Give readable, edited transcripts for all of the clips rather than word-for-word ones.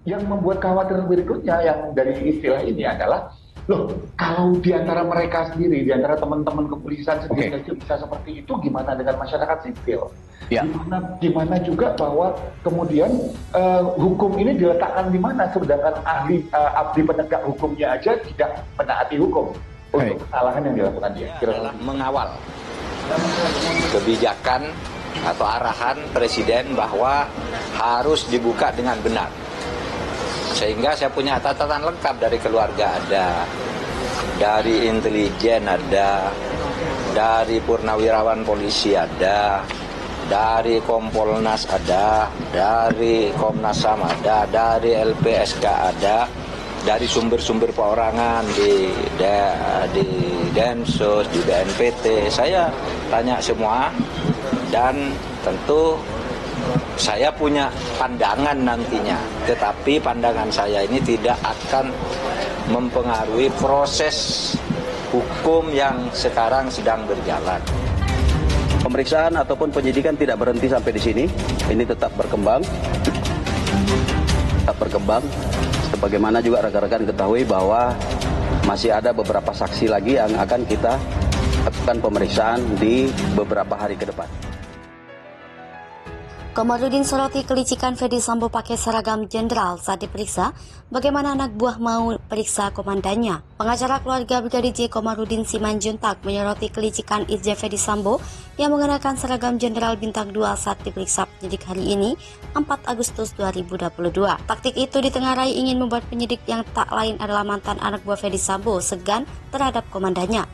yang membuat khawatir berikutnya yang dari istilah ini adalah, loh, kalau di antara mereka sendiri, di antara teman-teman kepolisian sendiri bisa seperti itu, gimana dengan masyarakat sipil? Ya. Gimana juga bahwa kemudian hukum ini diletakkan di mana, sedangkan abdi penegak hukumnya aja tidak menaati hukum untuk kesalahan yang dilakukan dia. Adalah mengawal kebijakan atau arahan Presiden bahwa harus dibuka dengan benar. Sehingga saya punya catatan lengkap dari keluarga ada, dari intelijen ada, dari purnawirawan polisi ada, dari Kompolnas ada, dari Komnas HAM ada, dari LPSK ada, dari sumber-sumber perorangan di Densus, di BNPT. Saya tanya semua dan tentu saya punya pandangan nantinya, tetapi pandangan saya ini tidak akan mempengaruhi proses hukum yang sekarang sedang berjalan. Pemeriksaan ataupun penyidikan tidak berhenti sampai di sini. Ini tetap berkembang. Sebagaimana juga rekan-rekan ketahui bahwa masih ada beberapa saksi lagi yang akan kita lakukan pemeriksaan di beberapa hari ke depan. Komarudin soroti kelicikan Ferdy Sambo pakai seragam jenderal saat diperiksa. Bagaimana anak buah mau periksa komandannya? Pengacara keluarga Brigadir J Komarudin Simanjuntak menyoroti kelicikan Irjen Ferdy Sambo yang mengenakan seragam jenderal bintang 2 saat diperiksa penyidik hari ini, 4 Agustus 2022. Taktik itu ditengarai ingin membuat penyidik yang tak lain adalah mantan anak buah Ferdy Sambo segan terhadap komandannya.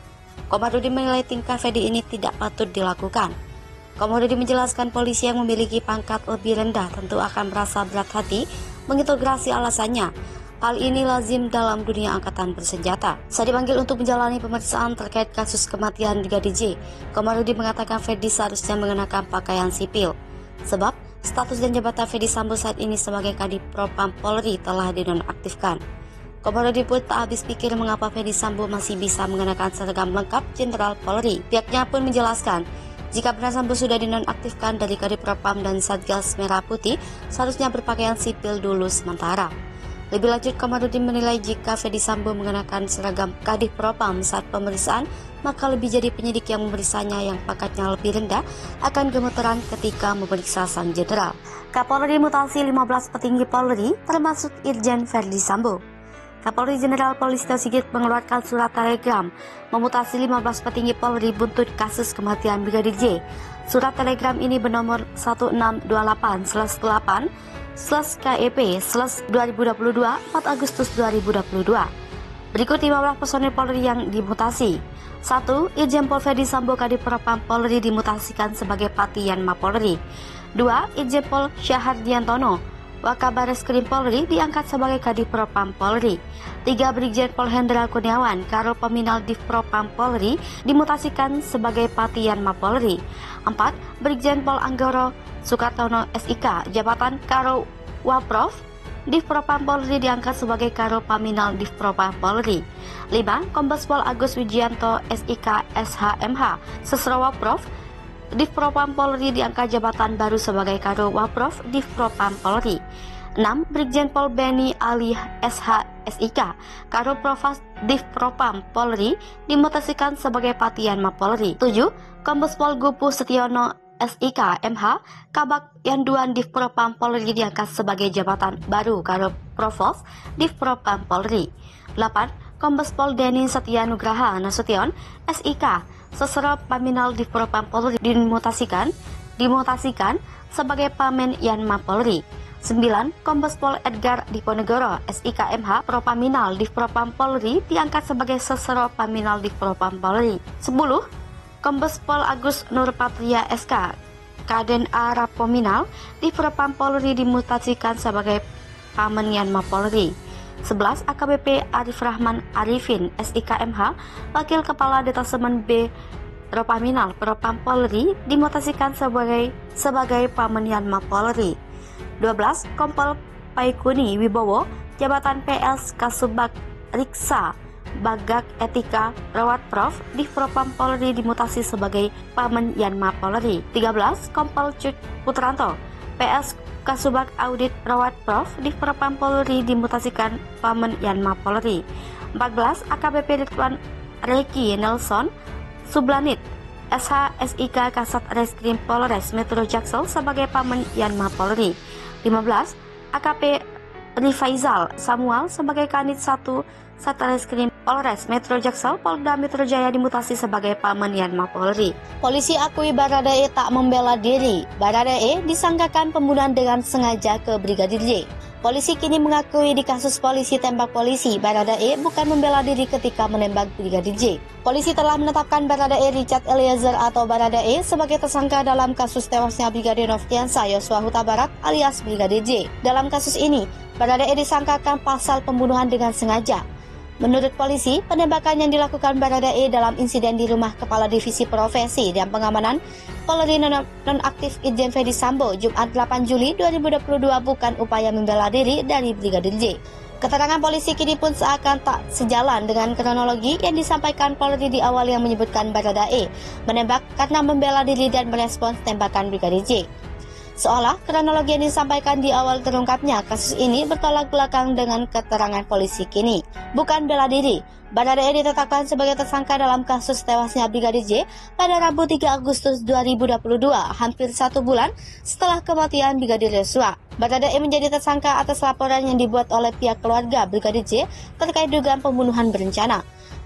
Komarudin menilai tingkah Ferdy ini tidak patut dilakukan. Komarudin menjelaskan polisi yang memiliki pangkat lebih rendah tentu akan merasa berat hati mengintegrasi alasannya. Hal ini lazim dalam dunia angkatan bersenjata. Saat dipanggil untuk menjalani pemeriksaan terkait kasus kematian Brigadir J, Komarudin mengatakan Ferdy seharusnya mengenakan pakaian sipil. Sebab status dan jabatan Ferdy Sambo saat ini sebagai Kadif Propam Polri telah dinonaktifkan. Komarudin pun tak habis pikir mengapa Ferdy Sambo masih bisa mengenakan seragam lengkap Jenderal Polri. Pihaknya pun menjelaskan, jika benar Sambo sudah dinonaktifkan dari Kadif Propam dan Satgas Merah Putih, seharusnya berpakaian sipil dulu sementara. Lebih lanjut, Komarudin menilai jika Ferdy Sambo mengenakan seragam Kadif Propam saat pemeriksaan, maka lebih jadi penyidik yang memeriksanya yang pangkatnya lebih rendah akan gemeteran ketika memeriksa sang jenderal. Kapolri mutasi 15 petinggi Polri, termasuk Irjen Ferdy Sambo. Kapolri Jenderal Polisi Tito Sigit mengeluarkan surat telegram memutasi 15 petinggi Polri buntut kasus kematian Brigadir J. Surat telegram ini bernomor 1628/8/KEP/2022 4 Agustus 2022. Berikut 15 personil Polri yang dimutasi. 1. Irjen Pol Ferdy Sambo Kadif Propam Polri dimutasikan sebagai Patian Mapolri. 2. Irjen Pol Syahardiantono Wakabareskrim Polri diangkat sebagai Kadif Propam Polri. 3. Brigjen Pol Hendra Kurniawan Karo Peminal Div Propam Polri dimutasikan sebagai Patian Mapolri. 4. Brigjen Pol Anggoro Sukartono SIK jabatan Karo Waprov Div Propam Polri diangkat sebagai Karo Paminal Div Propam Polri. 5. Kombes Pol Agus Wijianto SIK SHMH Sesro Waprov Div Propam Polri diangkat jabatan baru sebagai Karo Waprov Div Propam Polri. 6. Brigjen Pol Beni Ali SH SIK Karo Provas Div Propam Polri dimutasikan sebagai Patian Mapolri. 7. Kombes Pol Gupu Setiono SIK MH Kabak Yanduan Div Propam Polri diangkat sebagai jabatan baru Karo Provos Div Propam Polri. 8. Kombes Pol Deni Setia Nugraha Nasution SIK Sesero Paminal Div Propam Polri dimutasikan sebagai Pamen Yanma Polri. 9. Kombes Pol Edgar Diponegoro SIK MH Propaminal Div Propam Polri diangkat sebagai Sesero Paminal Div Propam Polri. 10. Kombes Pol Agus Nurpatria SK Kaden A Rapominal Div Propam Polri dimutasikan sebagai Pamen Yanma Polri. 11. AKBP Arif Rahman Arifin SIK MH Wakil Kepala Detasemen B Ropaminal Propam Polri dimutasikan sebagai Pamenian Mapolri. 12. Kompol Paikuni Wibowo jabatan PS Kasubag Riksa Bagak Etika Rawat Prof Div Propam Polri dimutasi sebagai Pamenian Mapolri. 13. Kompol Cut Putranto PS Kasubag Audit Perawat Prof di Propam Polri dimutasikan Pamen Yanma Polri. 14. AKBP Ridwan Reki Nelson Sublanit SH SIK Kasat Reskrim Polres Metro Jaksel sebagai Pamen Yanma Polri. 15. AKP Rifaizal Samuel sebagai Kanit 1 Satreskrim Polres Metro Jaksel Polda Metro Jaya dimutasi sebagai Pamen Yanma Polri. Polisi akui Baradae tak membela diri. Baradae disangkakan pembunuhan dengan sengaja ke Brigadir J. Polisi kini mengakui di kasus polisi tembak polisi, Baradae bukan membela diri ketika menembak Brigadir J. Polisi telah menetapkan Baradae Richard Eliezer atau Baradae sebagai tersangka dalam kasus tewasnya Brigadir Nofriansah Yosua Huta Barat alias Brigadir J. Dalam kasus ini, Baradae disangkakan pasal pembunuhan dengan sengaja. Menurut polisi, penembakan yang dilakukan Baradae dalam insiden di rumah Kepala Divisi Profesi dan Pengamanan Polri nonaktif Irjen Ferdy Sambo Jumat 8 Juli 2022 bukan upaya membela diri dari Brigadir J. Keterangan polisi kini pun seakan tak sejalan dengan kronologi yang disampaikan Polri di awal yang menyebutkan Baradae menembak karena membela diri dan merespons tembakan Brigadir J. Seolah kronologi yang disampaikan di awal terungkapnya kasus ini bertolak belakang dengan keterangan polisi kini. Bukan bela diri, Baradae ditetapkan sebagai tersangka dalam kasus tewasnya Brigadir J pada Rabu 3 Agustus 2022, hampir 1 bulan setelah kematian Brigadir Yosua. Baradae menjadi tersangka atas laporan yang dibuat oleh pihak keluarga Brigadir J terkait dugaan pembunuhan berencana.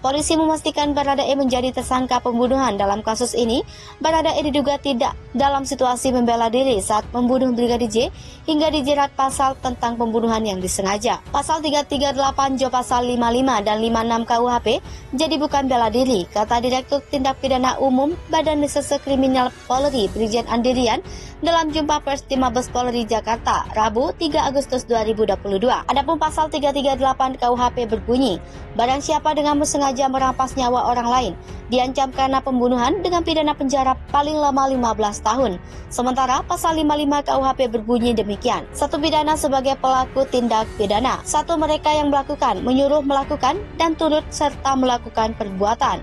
Polisi memastikan Baradae menjadi tersangka pembunuhan dalam kasus ini. Baradae diduga tidak dalam situasi membela diri saat membunuh Brigadir J hingga dijerat pasal tentang pembunuhan yang disengaja. Pasal 338 Jo Pasal 55 dan 56 KUHP jadi bukan bela diri, kata Direktur Tindak Pidana Umum Badan Reserse Kriminal Polri Brigjen Andirian dalam jumpa pers di Mabes Polri Jakarta, Rabu 3 Agustus 2022. Adapun pasal 338 KUHP berbunyi, barang siapa dengan sengaja merampas nyawa orang lain diancam karena pembunuhan dengan pidana penjara paling lama 15 tahun. Sementara pasal 55 KUHP berbunyi demikian. 1. Pidana sebagai pelaku tindak pidana. 1. Mereka yang melakukan, menyuruh melakukan dan turut serta melakukan perbuatan.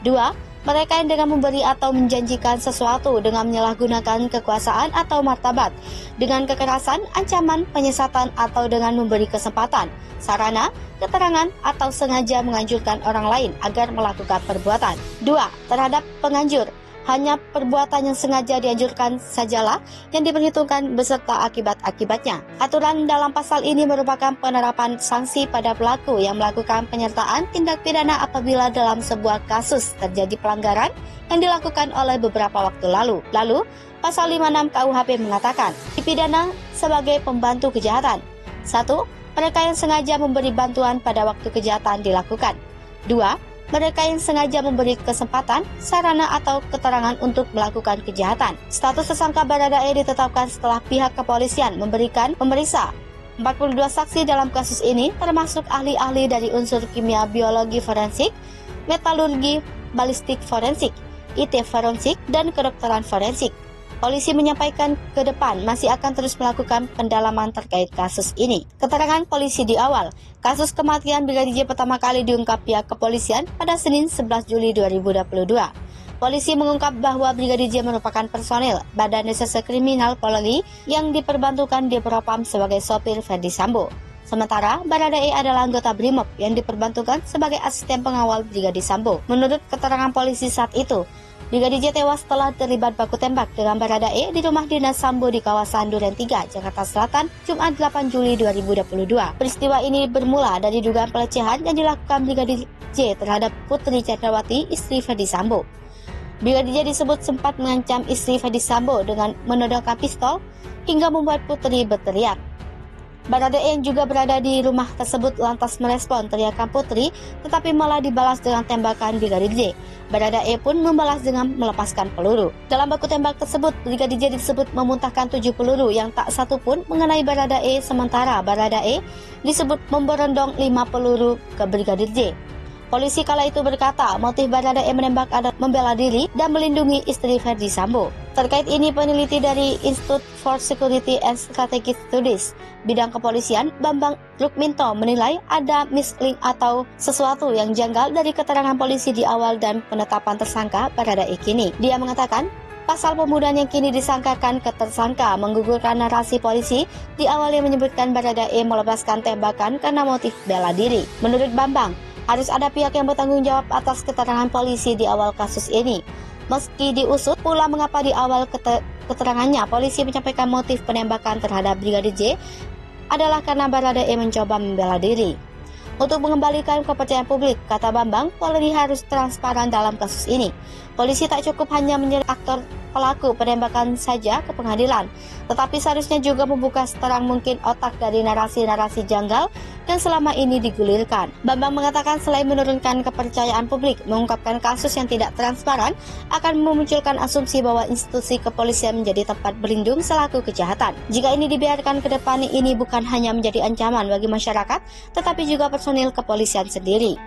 2. Mereka yang dengan memberi atau menjanjikan sesuatu dengan menyalahgunakan kekuasaan atau martabat, dengan kekerasan, ancaman, penyesatan atau dengan memberi kesempatan, sarana, keterangan atau sengaja menganjurkan orang lain agar melakukan perbuatan. 2. Terhadap penganjur, hanya perbuatan yang sengaja dianjurkan sajalah yang diperhitungkan beserta akibat-akibatnya. Aturan dalam pasal ini merupakan penerapan sanksi pada pelaku yang melakukan penyertaan tindak pidana apabila dalam sebuah kasus terjadi pelanggaran yang dilakukan oleh beberapa waktu lalu. Lalu, pasal 56 KUHP mengatakan, dipidana sebagai pembantu kejahatan. 1. Mereka yang sengaja memberi bantuan pada waktu kejahatan dilakukan. 2. Mereka yang sengaja memberi kesempatan, sarana atau keterangan untuk melakukan kejahatan. Status tersangka Baradae ditetapkan setelah pihak kepolisian memeriksa 42 saksi dalam kasus ini, termasuk ahli-ahli dari unsur kimia biologi forensik, metalurgi, balistik forensik, IT forensik, dan kedokteran forensik. Polisi menyampaikan ke depan masih akan terus melakukan pendalaman terkait kasus ini. Keterangan polisi di awal, kasus kematian Brigadir J pertama kali diungkap pihak kepolisian pada Senin 11 Juli 2022. Polisi mengungkap bahwa Brigadir J merupakan personil Badan Reserse Kriminal Polri yang diperbantukan di Propam sebagai sopir Ferdy Sambo. Sementara Baradae adalah anggota BRIMOB yang diperbantukan sebagai asisten pengawal Brigadir Sambo. Menurut keterangan polisi saat itu, Brigadir J tewas setelah terlibat baku tembak dengan Baradae di rumah dinas Sambo di kawasan Duren 3, Jakarta Selatan, Jumat 8 Juli 2022. Peristiwa ini bermula dari dugaan pelecehan yang dilakukan Brigadir J terhadap Putri Chandrawati, istri Ferdy Sambo. Brigadir J disebut sempat mengancam istri Ferdy Sambo dengan menodongkan pistol hingga membuat Putri berteriak. Baradae yang juga berada di rumah tersebut lantas merespon teriakan Putri, tetapi malah dibalas dengan tembakan Brigadir J. Baradae pun membalas dengan melepaskan peluru. Dalam baku tembak tersebut, Brigadir J disebut memuntahkan 7 peluru yang tak satu pun mengenai Baradae, sementara Baradae disebut memberondong 5 peluru ke Brigadir J. Polisi kala itu berkata motif Baradae menembak adalah membela diri dan melindungi istri Ferdy Sambo. Terkait ini, peneliti dari Institute for Security and Strategic Studies bidang kepolisian Bambang Rukminto menilai ada mislink atau sesuatu yang janggal dari keterangan polisi di awal dan penetapan tersangka Baradae kini. Dia mengatakan Pasal pembunuhan yang kini disangkakan ke tersangka menggugurkan narasi polisi di awal yang menyebutkan Baradae melepaskan tembakan karena motif bela diri. Menurut Bambang, harus ada pihak yang bertanggung jawab atas keterangan polisi di awal kasus ini. Meski diusut pula mengapa di awal keterangannya polisi menyampaikan motif penembakan terhadap Brigadir J adalah karena Baradae mencoba membela diri. Untuk mengembalikan kepercayaan publik, kata Bambang, Polri harus transparan dalam kasus ini. Polisi tak cukup hanya menyeret aktor pelaku penembakan saja ke pengadilan, tetapi seharusnya juga membuka seterang mungkin otak dari narasi-narasi janggal yang selama ini digulirkan. Bambang mengatakan selain menurunkan kepercayaan publik, mengungkapkan kasus yang tidak transparan akan memunculkan asumsi bahwa institusi kepolisian menjadi tempat berlindung selaku kejahatan. Jika ini dibiarkan ke depan, ini bukan hanya menjadi ancaman bagi masyarakat, tetapi juga personil kepolisian sendiri.